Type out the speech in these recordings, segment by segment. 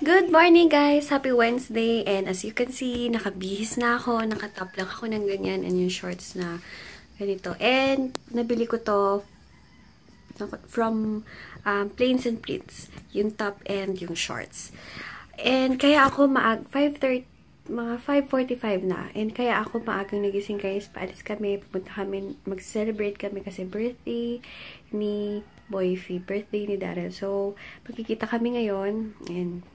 Good morning guys! Happy Wednesday! And as you can see, nakabihis na ako. Nakatop lang ako ng ganyan and yung shorts na ganito. And nabili ko to from Plains and Prints. Yung top and yung shorts. And kaya ako mga 5:45 na. And kaya ako maagang nagising guys. Paalis kami. Pupunta kami. Mag-celebrate kami kasi birthday ni Boyfie. Birthday ni Darren. So, magkikita kami ngayon. And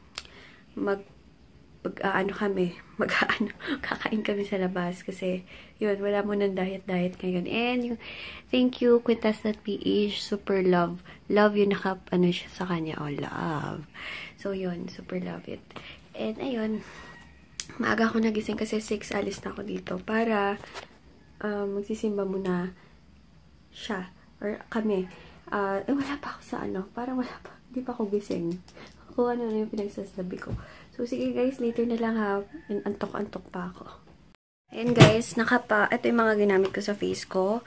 kakain kami sa labas kasi yun, wala mo ng diet ngayon. And yung thank you Quintas.ph, super love yun, siya sa kanya, love. So yun, super love it. And ayun, maaga ako nagising kasi 6 alis na ako dito para magsisimba muna siya or kami. Wala pa ako sa parang wala pa, hindi pa ako gising kung ano na yung pinagsasabi ko. So, sige guys, later na lang ha. Antok-antok pa ako. Ayan guys, ito yung mga ginamit ko sa face ko.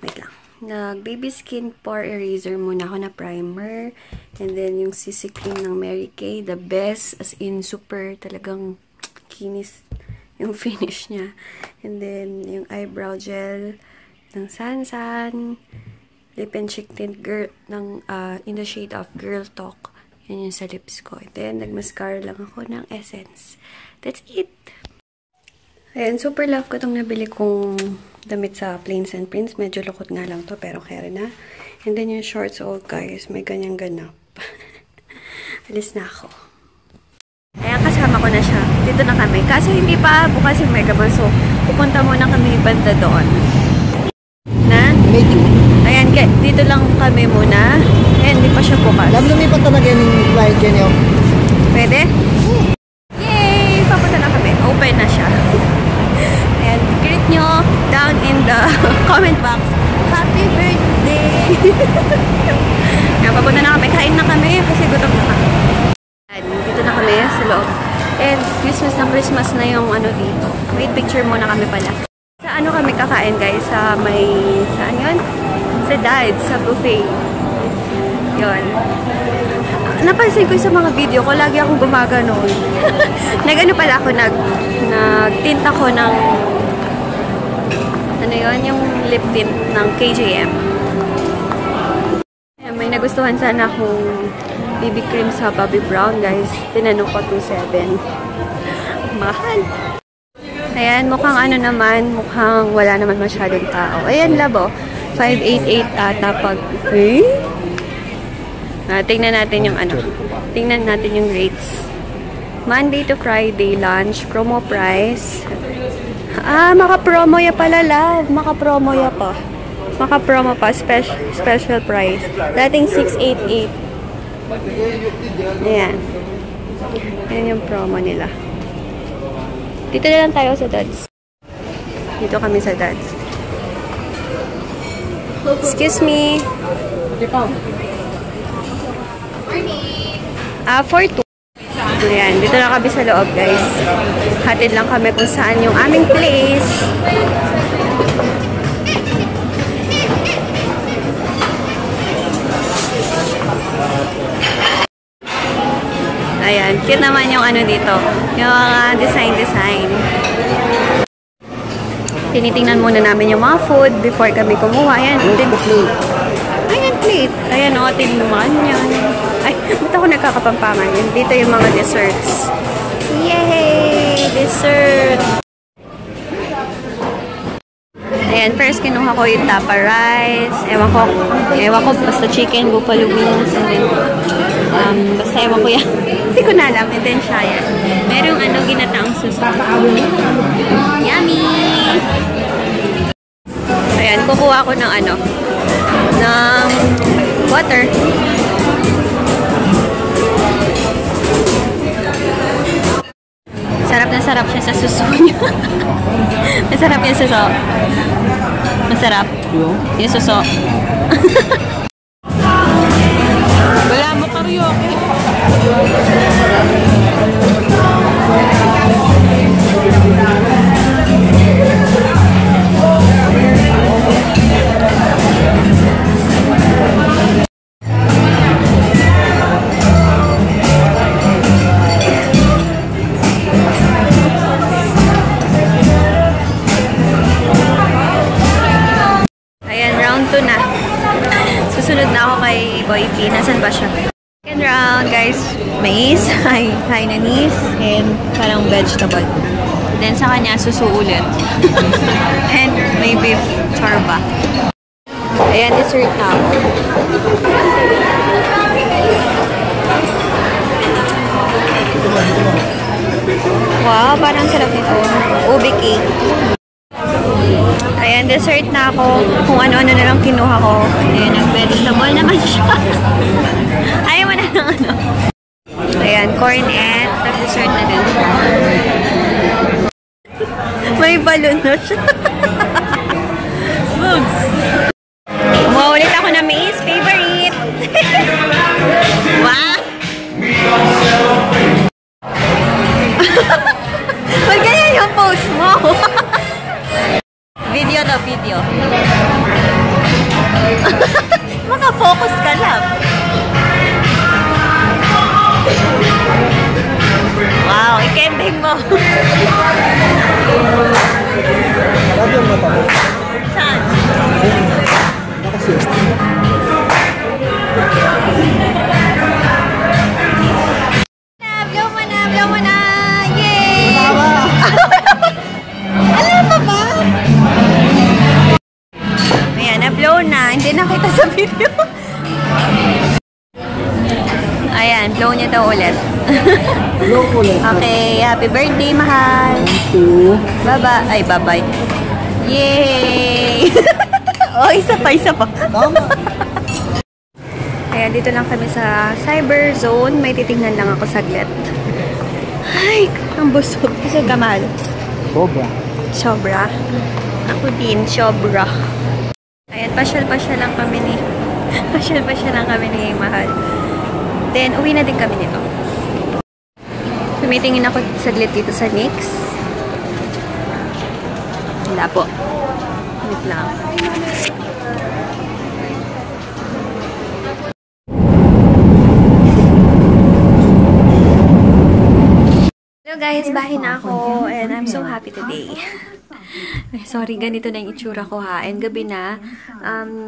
Wait lang. Nag-baby skin pore eraser muna ako na primer. And then, yung CC cream ng Mary Kay. The best. As in, super talagang kinis yung finish niya. And then, yung eyebrow gel ng Sansan. Lip and cheek tint ng in the shade of Girl Talk. Yan yung sa lips ko. Then, nag-mascara lang ako ng Essence. That's it! Ayan, super love ko itong nabili kong damit sa Plains and Prints. Medyo lukot nga lang to, pero kaya na. And then, yung shorts, guys, may ganyang ganap. Alis na ako. Ayan, kasama ko na siya. Dito na kami. Kaso hindi pa bukas yung Megabus. So, pupunta muna kami banda doon. Ayan, dito lang kami muna. Ayan, hindi pa siya bukas. Lumipat talaga yung client niyo. Pwede? Yay! Papunta na kami. Open na siya. Ayan, greet nyo down in the comment box. Happy birthday! Ayan, papunta na kami. Kain na kami kasi gutom na kami. Ayan, dito na kami sa loob. And Christmas na yung dito. Wait, picture muna kami pala. Sa kami kakain guys? Saan yun? Sa Dad's, sa buffet. Yun. Napansin ko sa mga video ko, lagi akong gumaganon. Pala ako, nagtint ako ng, yung lip tint ng KJM. May nagustuhan sana akong BB cream sa Bobbi Brown, guys. Tinanong ko 2.7. Mahal. Ayan, mukhang mukhang wala naman masyadong tao. Ayan, labo. 588 ata pag... tingnan natin yung Tingnan natin yung rates. Monday to Friday lunch, promo price. Maka-promo ya pala, love. Maka-promo ya pa. Maka-promo pa. Special price. Dating 688. Ayan. Ayan yung promo nila. Dito na lang tayo sa Dad's. Dito kami sa Dad's. Excuse me. For 2. Ayan, dito na kami sa loob, guys. Hatid lang kami kung saan yung aming place. Ayan, cute naman yung dito. Yung mga design. Tinitingnan muna namin yung mga food before kami kumuha. Ayan, plate. Ayan, tingnan yan. Ay, ba't ako nagkakapampangan yun? Dito yung mga desserts. Yay! Dessert! Ayan, first kinuha ko yung tapa rice. Ewan ko, basta chicken, buffalo wings, and then, basta ewan ko yan. Hindi ko na alam. And then siya yan. Merong ginataang suso. Yummy! Ayan, kukuha ko ng ng water. Sarap na sarap siya sa suso niya. Masarap yung suso. Masarap. Yung suso. Wala mo karaoke. Susunod na ako kay Boy P. Nasaan ba siya? Second round, guys. Mais. Hi na nis. And parang vegetable. Then sa kanya, susu ulit. And may beef chorba. Ayan, dessert na ako. Wow, parang sarap nito. Ube cake. Ayan, dessert na ako. Kung ano-ano na lang kinuha ko. Ayan, nag-vegetable naman siya. Ayaw mo na ng ano. Ayan, corn and nag-dessert na din. May balon na siya. Bugs. Kumuha ulit ako na mais. Favorite. Wow. Wag ganyan yung post mo. Video na video. Maka-focus ka lang. Wow, ikending mo. Saan? Blow mo na. Yay! Alam mo ba? Ayan, na-blow na. Hindi nakita sa video. Ayan, blow niya daw ulit. Blow ulit. Okay, happy birthday, mahal. Thank you. Bye-bye. Ay, bye-bye. Yay! Oh, isa pa. Tama. Ayan, dito lang kami sa Cyber Zone. May titignan lang ako saglit. Ay, ang busog. Busog ka, mahal. Sobra. Sobra. Ako din, sobra. Ayan, pasyal-pasyal lang kami ni mahal. Then, uwi na din kami nito. Tumitingin ako saglit dito sa NYX. Wala po. Wait lang. Hello guys, bahay na ako and I'm so happy today. Sorry, ganito na yung itsura ko ha. And gabi na.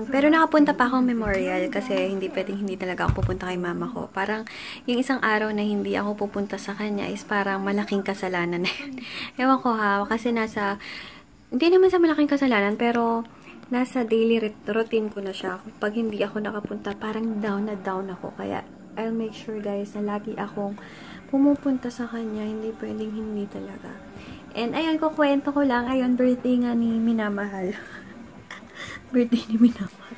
Pero nakapunta pa akong memorial kasi hindi talaga ako pupunta kay mama ko. Parang yung isang araw na hindi ako pupunta sa kanya is parang malaking kasalanan na yun. Ewan ko ha, kasi hindi naman sa malaking kasalanan, pero nasa daily routine ko na siya. Pag hindi ako nakapunta, parang down na down ako. Kaya I'll make sure guys na lagi akong pumupunta sa kanya, hindi pwedeng hindi talaga. And ayun, kukwento ko lang, ayun, birthday nga ni Minamahal. Birthday ni Minamahal.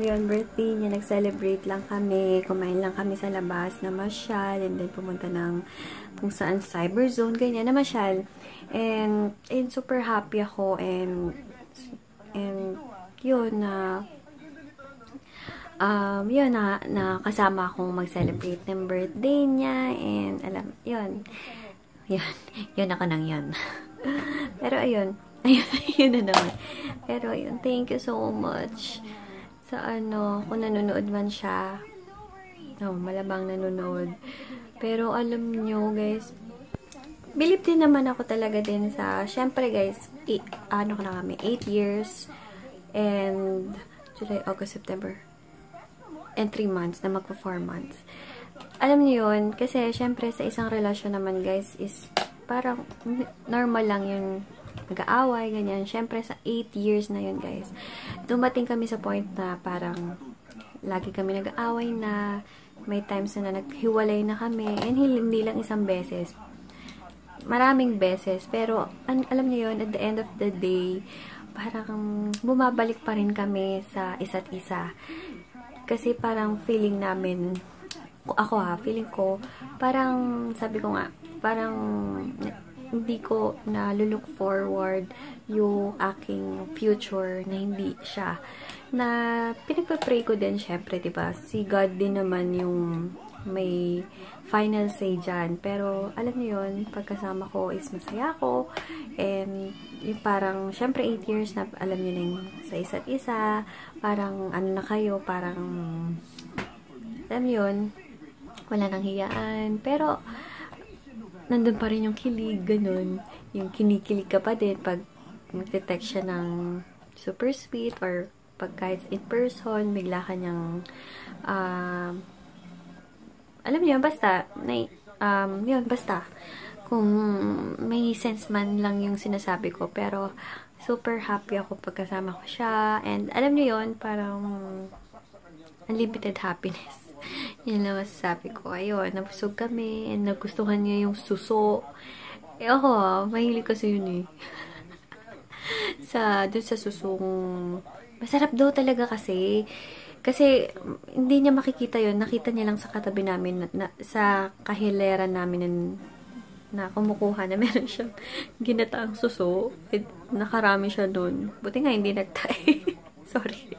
Yun, birthday niya, nag-celebrate lang kami, kumain lang kami sa labas, namasyal, and then pumunta ng kung saan Cyber Zone, ganyan, namasyal. And super happy ako, and yun, yun na kasama akong mag-celebrate ng birthday niya, and alam, yun ako nang yun. Pero ayun na naman. Pero ayun, thank you so much sa kung nanonood man siya. Malabang nanonood. Pero alam nyo guys, believe din naman ako talaga din sa, syempre guys, 8 years, and July, August, September, and 3 months, na magpa 4 months. Alam niyo yun, kasi syempre sa isang relasyon naman guys, is parang normal lang yung nag-aaway, ganyan. Syempre sa 8 years na yun guys, dumating kami sa point na parang lagi kami nag-aaway na, may times na naghiwalay na kami, and hindi lang isang beses, maraming beses. Pero alam niyo yun, at the end of the day, parang bumabalik pa rin kami sa isa't isa. Kasi parang feeling namin, feeling ko, parang, sabi ko nga, parang hindi ko na look forward yung aking future na hindi siya. Na pinagpa-pray ko din, syempre, diba? Si God din naman yung may final say dyan. Pero, alam niyo yun, pagkasama ko is masaya ko. And, yung parang, syempre 8 years na, alam niyo na yung sa isa't isa. Parang, na kayo, parang, alam yun, wala nang hiyaan. Pero, nandun pa rin yung kilig, ganun. Yung kinikilig ka pa din pag magte-text siya ng super sweet or kapag kahit in person, bigla ka niyang, alam niyo, basta, yun, basta, kung may sense man lang yung sinasabi ko, pero, super happy ako pagkasama ko siya, and alam niyo yun, parang, unlimited happiness. Yun lang masasabi ko. Ayun, nabusog kami, and nagustuhan niya yung suso. Ako, mahilig kasi yun eh. Dun sa susong, masarap daw talaga kasi. Kasi, hindi niya makikita yun. Nakita niya lang sa katabi namin, sa kahilera namin na kumukuha na meron siyang ginataang suso. Nakarami siya dun. Buti nga hindi nagtay. Sorry.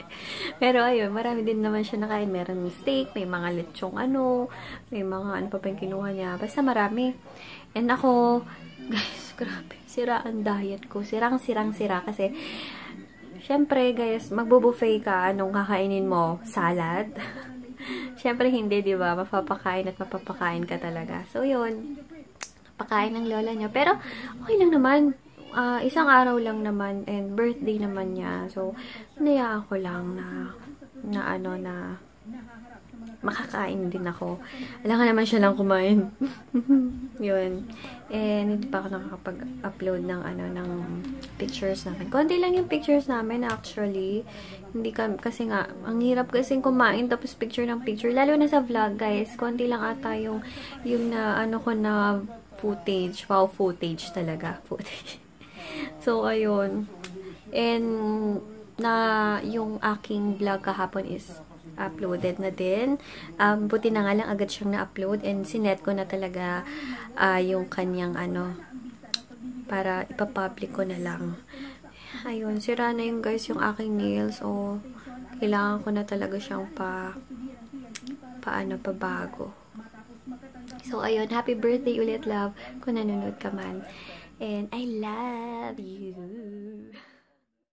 Pero ayun, marami din naman siya nakain. Meron steak, may mga lechong may mga ano pa yung kinuha niya. Basta marami. And ako, guys, grabe. Sira ang diet ko. Sira kasi, syempre, guys, magbo-buffet ka. Anong kakainin mo? Salad? Syempre, hindi, di ba? Mapapakain at mapapakain ka talaga. So, yun. Pakain ng lola niya. Pero, okay lang naman. Isang araw lang naman and birthday naman niya. So, nayaan ko lang na makakain din ako. Alam ka naman siya lang kumain. Yun. And hindi pa ako nakakapag-upload ng pictures namin. Konti lang yung pictures namin actually. Hindi kasi nga, ang hirap kasi kumain tapos picture ng picture. Lalo na sa vlog, guys. Konti lang ata yung na ko na footage. Wow, footage talaga. Footage. So, ayun. And, yung aking vlog kahapon is uploaded na din. Buti na nga lang agad siyang na-upload and sinet ko na talaga yung kanyang para ipapublic ko na lang. Ayun, sira na yung guys yung aking nails. O, kailangan ko na talaga siyang pabago. So, ayun, happy birthday ulit, love, kung nanonood ka man. And I love you.